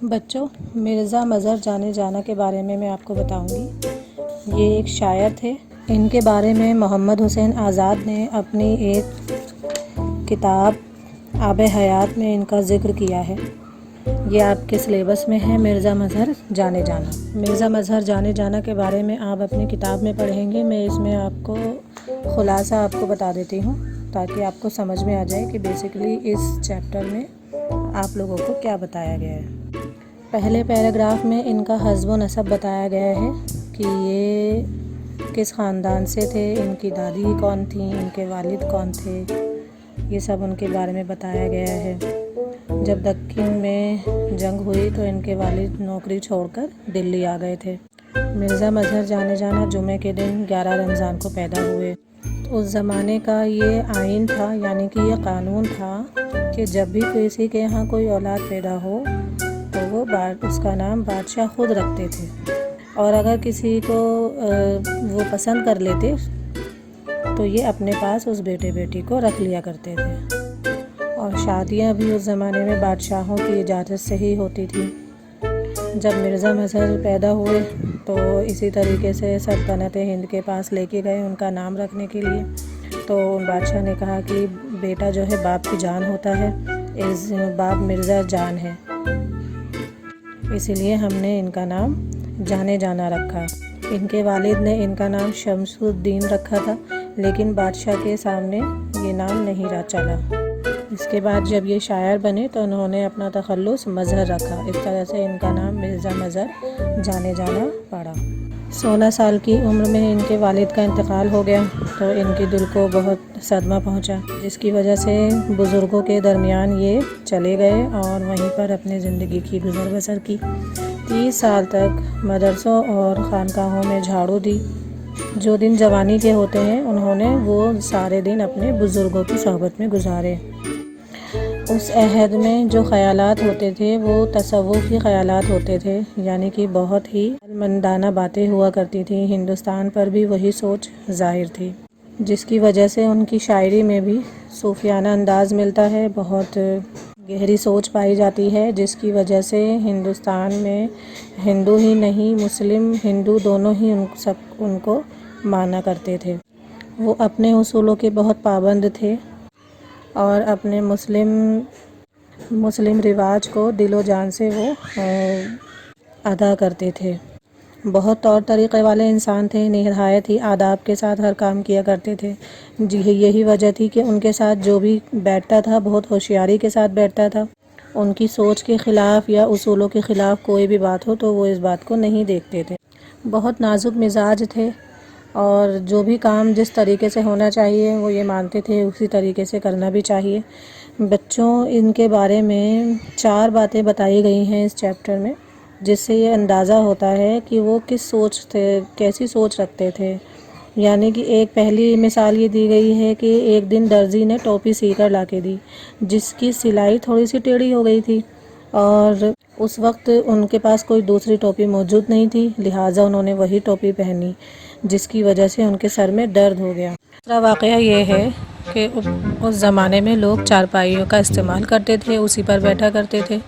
بچوں، مرزا مظہر جانا کے بارے میں آپ کو بتاؤں گی۔ یہ ایک شاعر تھے۔ ان کے بارے میں محمد حسین آزاد نے اپنی ایک کتاب آب حیات میں ان کا ذکر کیا ہے۔ یہ آپ کے سلیبس میں ہے، مرزا مظہر جانا۔ مرزا مظہر جانا کے بارے میں آپ اپنی کتاب میں پڑھیں گے۔ میں اس میں آپ کو خلاصہ آپ کو بتا دیتی ہوں تاکہ آپ کو سمجھ میں آ جائے کہ بیسیکلی اس چیپٹر میں آپ لوگوں کو کیا بتایا گیا ہے۔ پہلے پیراگراف میں ان کا حسب و نسب بتایا گیا ہے کہ یہ کس خاندان سے تھے، ان کی دادی کون تھیں، ان کے والد کون تھے، یہ سب ان کے بارے میں بتایا گیا ہے۔ جب دکن میں جنگ ہوئی تو ان کے والد نوکری چھوڑ کر دلی آ گئے تھے۔ مرزا مظہر جانا جمعے کے دن 11 رمضان کو پیدا ہوئے۔ اس زمانے کا یہ آئین تھا، یعنی کہ یہ قانون تھا کہ جب بھی کسی کے یہاں کوئی اولاد پیدا ہو تو وہ اس کا نام بادشاہ خود رکھتے تھے، اور اگر کسی کو وہ پسند کر لیتے تو یہ اپنے پاس اس بیٹی کو رکھ لیا کرتے تھے۔ اور شادیاں بھی اس زمانے میں بادشاہوں کی اجازت سے ہی ہوتی تھی۔ جب مرزا مظہر پیدا ہوئے تو اسی طریقے سے سلطنت ہند کے پاس لے کے گئے ان کا نام رکھنے کے لیے، تو ان بادشاہ نے کہا کہ بیٹا جو ہے باپ کی جان ہوتا ہے، باپ مرزا جان ہے، اسی لیے ہم نے ان کا نام جانا رکھا۔ ان کے والد نے ان کا نام شمس الدین رکھا تھا، لیکن بادشاہ کے سامنے یہ نام نہیں چلا۔ اس کے بعد جب یہ شاعر بنے تو انہوں نے اپنا تخلص مظہر رکھا۔ اس طرح سے ان کا نام مرزا مظہر جانا پڑا۔ 16 سال کی عمر میں ان کے والد کا انتقال ہو گیا تو ان کے دل کو بہت صدمہ پہنچا، جس کی وجہ سے بزرگوں کے درمیان یہ چلے گئے اور وہیں پر اپنی زندگی کی گزر بسر کی۔ 30 سال تک مدرسوں اور خانقاہوں میں جھاڑو دی۔ جو دن جوانی کے ہوتے ہیں انہوں نے وہ سارے دن اپنے بزرگوں کی صحبت میں گزارے۔ اس عہد میں جو خیالات ہوتے تھے وہ تصوف کی خیالات ہوتے تھے، یعنی کہ بہت ہی عقلمندانہ باتیں ہوا کرتی تھیں۔ ہندوستان پر بھی وہی سوچ ظاہر تھی، جس کی وجہ سے ان کی شاعری میں بھی صوفیانہ انداز ملتا ہے، بہت گہری سوچ پائی جاتی ہے، جس کی وجہ سے ہندوستان میں ہندو ہی نہیں مسلم ہندو دونوں ہی ان کو مانا کرتے تھے۔ وہ اپنے اصولوں کے بہت پابند تھے اور اپنے مسلم رواج کو دل و جان سے وہ ادا کرتے تھے۔ بہت طور طریقے والے انسان تھے، نہایت ہی آداب کے ساتھ ہر کام کیا کرتے تھے۔ یہی وجہ تھی کہ ان کے ساتھ جو بھی بیٹھتا تھا بہت ہوشیاری کے ساتھ بیٹھتا تھا۔ ان کی سوچ کے خلاف یا اصولوں کے خلاف کوئی بھی بات ہو تو وہ اس بات کو نہیں دیکھتے تھے۔ بہت نازک مزاج تھے اور جو بھی کام جس طریقے سے ہونا چاہیے وہ یہ مانتے تھے اسی طریقے سے کرنا بھی چاہیے۔ بچوں، ان کے بارے میں 4 باتیں بتائی گئی ہیں اس چیپٹر میں، جس سے یہ اندازہ ہوتا ہے کہ وہ کیسی سوچ رکھتے تھے۔ یعنی کہ ایک پہلی مثال یہ دی گئی ہے کہ ایک دن درزی نے ٹوپی سی کر لا کے دی، جس کی سلائی تھوڑی سی ٹیڑھی ہو گئی تھی، اور اس وقت ان کے پاس کوئی دوسری ٹوپی موجود نہیں تھی، لہٰذا انہوں نے وہی ٹوپی پہنی، جس کی وجہ سے ان کے سر میں درد ہو گیا۔ دوسرا واقعہ یہ ہے کہ اس زمانے میں لوگ چارپائیوں کا استعمال کرتے تھے، اسی پر بیٹھا کرتے تھے،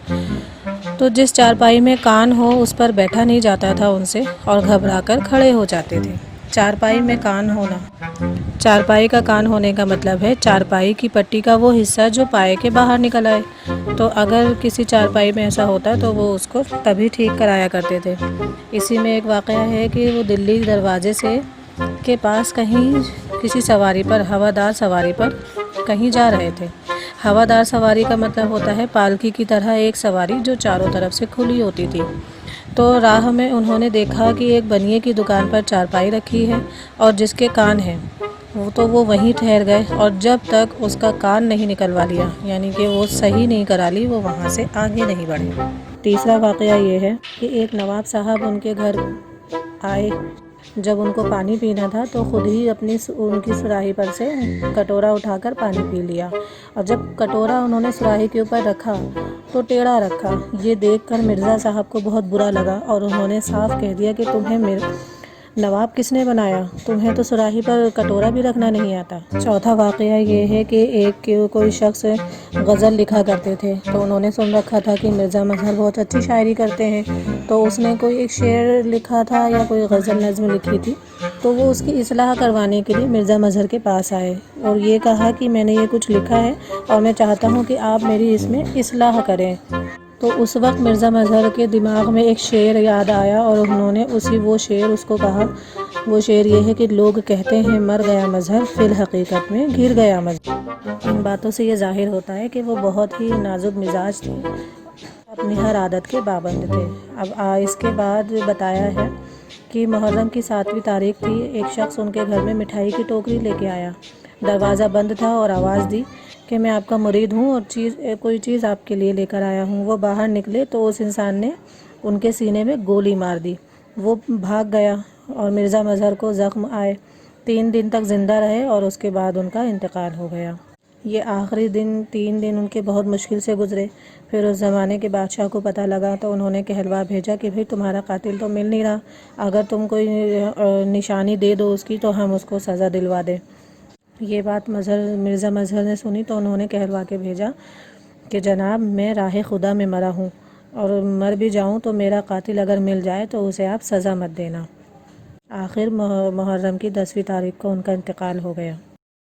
تو جس چارپائی میں کان ہو اس پر بیٹھا نہیں جاتا تھا ان سے، اور گھبرا کر کھڑے ہو جاتے تھے۔ چارپائی میں کان ہونا، چارپائی کا کان ہونے کا مطلب ہے چارپائی کی پٹی کا وہ حصہ جو پائے کے باہر نکل آئے، تو اگر کسی چارپائی میں ایسا ہوتا تو وہ اس کو تبھی ٹھیک کرایا کرتے تھے۔ اسی میں ایک واقعہ ہے کہ وہ دلی دروازے کے پاس کہیں کسی سواری پر، ہوادار سواری پر کہیں جا رہے تھے۔ ہوادار سواری کا مطلب ہوتا ہے پالکی کی طرح ایک سواری جو چاروں طرف سے کھلی ہوتی تھی۔ تو راہ میں انہوں نے دیکھا کہ ایک بنیے کی دکان پر چارپائی رکھی ہے اور جس کے کان ہیں، تو وہ وہیں ٹھہر گئے، اور جب تک اس کا کان نہیں نکلوا لیا، یعنی کہ وہ صحیح نہیں کرا لی، وہ وہاں سے آگے نہیں بڑھے۔ تیسرا واقعہ یہ ہے کہ ایک نواب صاحب ان کے گھر آئے۔ جب ان کو پانی پینا تھا تو خود ہی ان کی سراہی پر سے کٹورا اٹھا کر پانی پی لیا، اور جب کٹورا انہوں نے سراہی کے اوپر رکھا تو ٹیڑھا رکھا۔ یہ دیکھ کر مرزا صاحب کو بہت برا لگا اور انہوں نے صاف کہہ دیا کہ تمہیں نواب کس نے بنایا؟ تمہیں تو سراہی پر کٹورا بھی رکھنا نہیں آتا۔ چوتھا واقعہ یہ ہے کہ کوئی شخص غزل لکھا کرتے تھے، تو انہوں نے سن رکھا تھا کہ مرزا مظہر بہت اچھی شاعری کرتے ہیں، تو اس نے کوئی ایک شعر لکھا تھا یا کوئی غزل نظم لکھی تھی، تو وہ اس کی اصلاح کروانے کے لیے مرزا مظہر کے پاس آئے اور یہ کہا کہ میں نے یہ کچھ لکھا ہے اور میں چاہتا ہوں کہ آپ میری اس میں اصلاح کریں۔ تو اس وقت مرزا مظہر کے دماغ میں ایک شعر یاد آیا اور انہوں نے وہ شعر اس کو کہا۔ وہ شعر یہ ہے کہ لوگ کہتے ہیں مر گیا مظہر، فی الحقیقت میں گر گیا مظہر۔ ان باتوں سے یہ ظاہر ہوتا ہے کہ وہ بہت ہی نازک مزاج تھے، اپنی ہر عادت کے پابند تھے۔ اب اس کے بعد بتایا ہے کہ محرم کی 7ویں تاریخ تھی، ایک شخص ان کے گھر میں مٹھائی کی ٹوکری لے کے آیا۔ دروازہ بند تھا اور آواز دی کہ میں آپ کا مرید ہوں اور کوئی چیز آپ کے لیے لے کر آیا ہوں۔ وہ باہر نکلے تو اس انسان نے ان کے سینے میں گولی مار دی۔ وہ بھاگ گیا اور مرزا مظہر کو زخم آئے، 3 دن تک زندہ رہے اور اس کے بعد ان کا انتقال ہو گیا۔ یہ آخری 3 دن ان کے بہت مشکل سے گزرے۔ پھر اس زمانے کے بادشاہ کو پتہ لگا تو انہوں نے کہلوا بھیجا کہ بھئی تمہارا قاتل تو مل نہیں رہا، اگر تم کوئی نشانی دے دو اس کی تو ہم اس کو سزا دلوا دیں۔ یہ بات مرزا مظہر نے سنی تو انہوں نے کہلوا کے بھیجا کہ جناب میں راہ خدا میں مرا ہوں اور مر بھی جاؤں تو میرا قاتل اگر مل جائے تو اسے آپ سزا مت دینا۔ آخر محرم کی 10ویں تاریخ کو ان کا انتقال ہو گیا۔